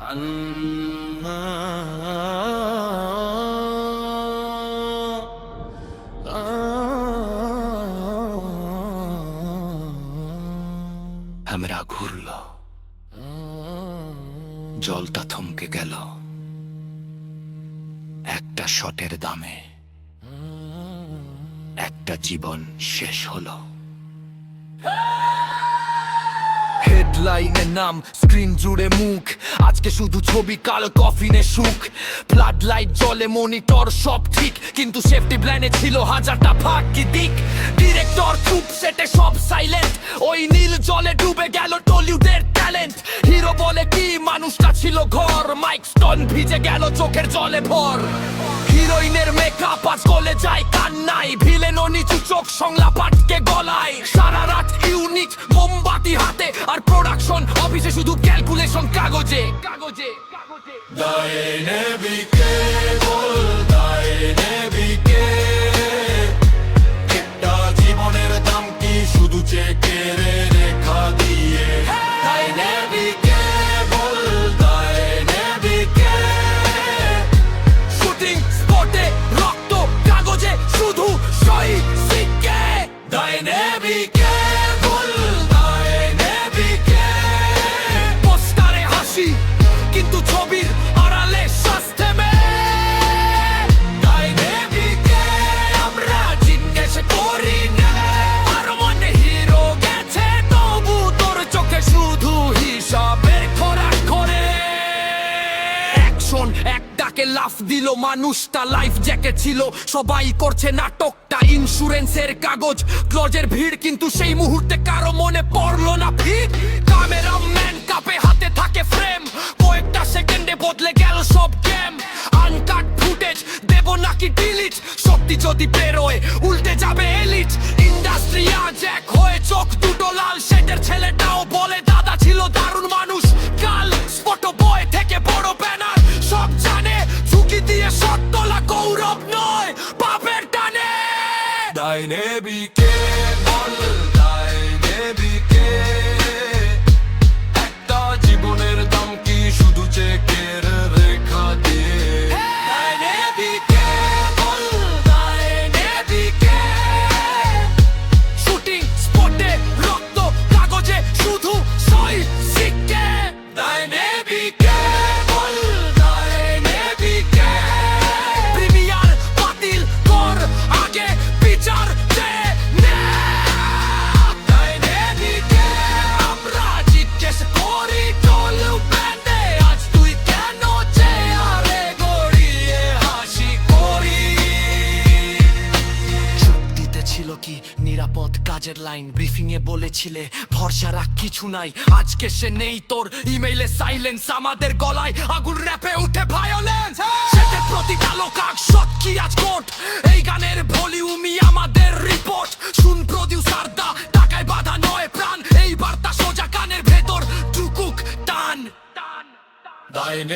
Camera ঘুরল, জলটা থমকে গেল একটা শটের দামে। একটা জীবন শেষ হলো। হেডলাইনে নাম, স্ক্রিন জুড়ে মুখ, আজকে শুধু ছবি, কাল কফিনে সুখ। ফ্লাড লাইট জ্বলে, মনিটর সব ঠিক, কিন্তু সেফটি প্ল্যানে ছিল হাজারটা ফাঁকি দিক। ডিরেক্টর চুপ, সেটে সব সাইলেন্ট, ওই নীল জলে ডুবে গেল টলিউডের ট্যালেন্ট। হিরো বলে কি, মানুষটা ছিল ঘর, মাইক স্টোন ভিজে গেল চোখের জলে ভর। হিরোইনের মেকআপ আজ গলে যায় কান্নায়, ভিলেনও নিচু চোখ, সংলাপ আটকে গলায়। সারা রাত ইউনিক, মোমবাতি হাতে, আর প্রোডাকশন অফিসে শুধু ক্যালকুলেশন কাগজে কাগজে। ডাইনেবিকে বল, ডাইনেবিকে একটা জীবনের দাম কি শুধু চেকের রেখা দিয়ে? ডাইনেবিকে বল, ডাইনেবিকে শুটিং স্পটে রক্ত, কাগজে শুধু সই সিক্কে। ডাইনেবিকে বল, ডাইনেবিকে পোস্টারে হাসি, কিন্তু ছবির আড়ালে স্বাস্থ্যে। ডাইনেবিকে আমরা জিজ্ঞেস করি না, আর মনে হিরো গেছে, তবু তোর চোখে শুধু হিসাবের খোরাক করে। অ্যাকশন এক ডাকে লাফ দিল, মানুষটা লাইফ জ্যাকেট ছিল, সবাই করছে নাটকটা। ইন্স্যুরেন্সের কাগজ, ক্লজের ভিড়, কিন্তু সেই মুহূর্তে কারো মনে পড়লো না ভিড়। ক্যামেরাম্যান কাপে, হাতে থাকে ফ্রেম, কয়েকটা সেকেন্ডে বদলে গেল সব গেম। আনকাট ফুটেজ দেব নাকি ডিলিট, সত্যি যদি বেরোয় উল্টে যাবে এলিট। ইন্ডাস্ট্রি আজ এক হয়ে, চোখ দুটো লাল, সেটের ছেলেটাও বলে দাদা ছিল দারুণ মানুষ। কাল স্পট বয় থেকে বড় ব্যানার, সব জানে ঝুঁকি দিয়ে শট তোলা গৌরব নয়, পাপের টানে। ডাইনেবিকে বল, ডাইনেবিকে একটা জীবনের দাম কি শুধু চেকের রেখা দিয়ে? ডাইনেবিকে বল, ডাইনেবিকে শুটিং স্পটে রক্ত, কাগজে শুধু সই সিক্কে। ডাইনেবিকে বল, ডাইনেবিকে প্রিমিয়ার বাতিল কর, আগে বিচার দে নে। ডাইনেবিকে আমরা জিজ্ঞেস করি টলিউডে, আজ তুই কেন চেয়ারে গড়িয়ে হাসি করি? চুক্তিতে ছিল কি নিরাপদ কাজের লাইন, ব্রিফিং এ বলেছিলে ভরসা রাখ কিছু নাই। আজকে সে নেই, তোর ইমেইলে সাইলেন্স, আমাদের গলায় আগুন, র্যাপে উঠে ভায়োলেন্স। সেটের প্রতিটা লোক শট কি আজ কোট, এই গানের ভলিউমই